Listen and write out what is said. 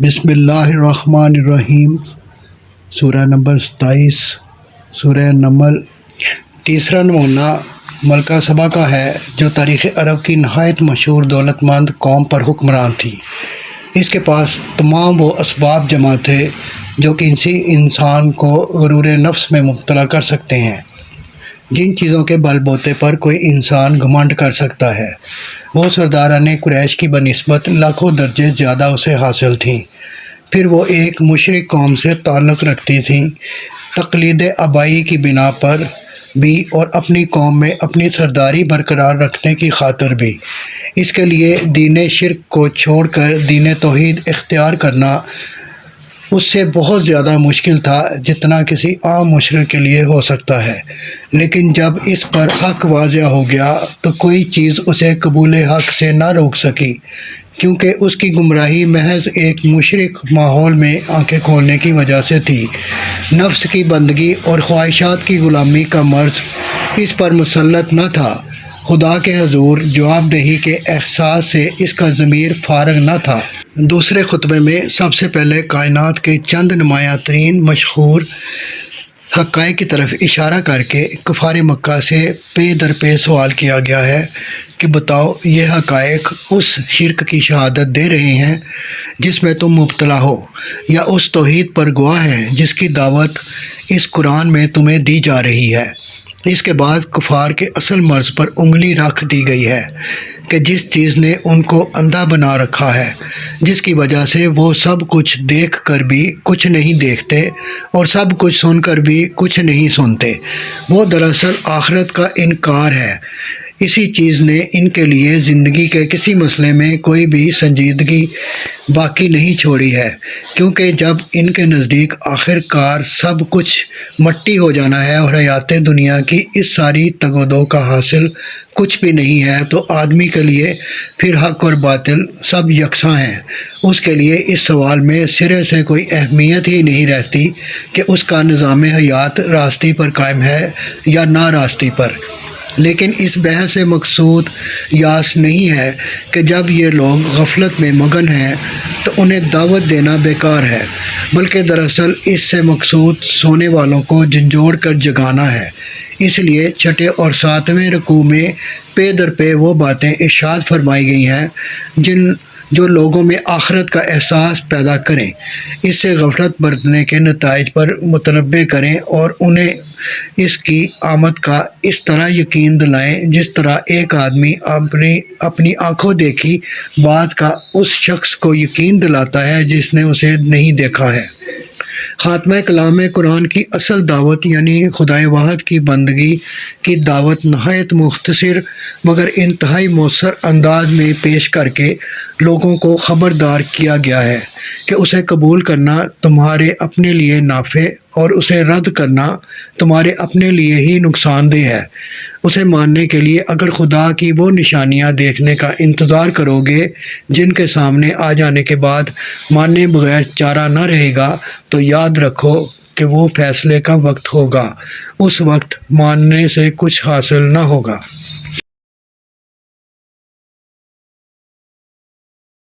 بسم اللہ الرحمن الرحیم۔ سورہ نمبر 27 سورہ نمل۔ تیسرا نمونہ ملکہ سبا کا ہے، جو تاریخ عرب کی نہایت مشہور دولت مند قوم پر حکمران تھی۔ اس کے پاس تمام وہ اسباب جمع تھے جو کسی انسان کو غرور نفس میں مبتلا کر سکتے ہیں، جن چیزوں کے بل بوتے پر کوئی انسان گھمنڈ کر سکتا ہے، وہ سرداران قریش کی بنسبت لاکھوں درجے زیادہ اسے حاصل تھیں۔ پھر وہ ایک مشرک قوم سے تعلق رکھتی تھیں، تقلید آبائی کی بنا پر بھی اور اپنی قوم میں اپنی سرداری برقرار رکھنے کی خاطر بھی۔ اس کے لیے دین شرک کو چھوڑ کر دین توحید اختیار کرنا اس سے بہت زیادہ مشکل تھا جتنا کسی عام مشرک کے لیے ہو سکتا ہے، لیکن جب اس پر حق واضح ہو گیا تو کوئی چیز اسے قبول حق سے نہ روک سکی، کیونکہ اس کی گمراہی محض ایک مشرک ماحول میں آنکھیں کھولنے کی وجہ سے تھی۔ نفس کی بندگی اور خواہشات کی غلامی کا مرض اس پر مسلط نہ تھا، خدا کے حضور جواب دہی کے احساس سے اس کا ضمیر فارغ نہ تھا۔ دوسرے خطبے میں سب سے پہلے کائنات کے چند نمایاں ترین مشہور حقائق کی طرف اشارہ کر کے کفار مکہ سے پے در پے سوال کیا گیا ہے کہ بتاؤ، یہ حقائق اس شرک کی شہادت دے رہے ہیں جس میں تم مبتلا ہو، یا اس توحید پر گواہ ہیں جس کی دعوت اس قرآن میں تمہیں دی جا رہی ہے؟ اس کے بعد کفار کے اصل مرض پر انگلی رکھ دی گئی ہے کہ جس چیز نے ان کو اندھا بنا رکھا ہے، جس کی وجہ سے وہ سب کچھ دیکھ کر بھی کچھ نہیں دیکھتے اور سب کچھ سن کر بھی کچھ نہیں سنتے، وہ دراصل آخرت کا انکار ہے۔ اسی چیز نے ان کے لیے زندگی کے کسی مسئلے میں کوئی بھی سنجیدگی باقی نہیں چھوڑی ہے، کیونکہ جب ان کے نزدیک آخر کار سب کچھ مٹی ہو جانا ہے اور حیات دنیا کی اس ساری تگ و دو کا حاصل کچھ بھی نہیں ہے، تو آدمی کے لیے پھر حق اور باطل سب یکساں ہیں۔ اس کے لیے اس سوال میں سرے سے کوئی اہمیت ہی نہیں رہتی کہ اس کا نظام حیات راستی پر قائم ہے یا نا راستی پر۔ لیکن اس بحث سے مقصود یاس نہیں ہے کہ جب یہ لوگ غفلت میں مگن ہیں تو انہیں دعوت دینا بیکار ہے، بلکہ دراصل اس سے مقصود سونے والوں کو جھنجھوڑ کر جگانا ہے۔ اس لیے چھٹے اور ساتویں رکوع میں پے در پے وہ باتیں ارشاد فرمائی گئی ہیں جو لوگوں میں آخرت کا احساس پیدا کریں، اس سے غفلت برتنے کے نتائج پر متنبہ کریں اور انہیں اس کی آمد کا اس طرح یقین دلائیں جس طرح ایک آدمی اپنی آنکھوں دیکھی بات کا اس شخص کو یقین دلاتا ہے جس نے اسے نہیں دیکھا ہے۔ خاتمہ کلام قرآن کی اصل دعوت یعنی خدائے واحد کی بندگی کی دعوت نہایت مختصر مگر انتہائی مؤثر انداز میں پیش کر کے لوگوں کو خبردار کیا گیا ہے کہ اسے قبول کرنا تمہارے اپنے لیے نافع اور اسے رد کرنا تمہارے اپنے لیے ہی نقصان دہ ہے۔ اسے ماننے کے لیے اگر خدا کی وہ نشانیاں دیکھنے کا انتظار کرو گے جن کے سامنے آ جانے کے بعد ماننے بغیر چارہ نہ رہے گا، تو یاد رکھو کہ وہ فیصلے کا وقت ہوگا، اس وقت ماننے سے کچھ حاصل نہ ہوگا۔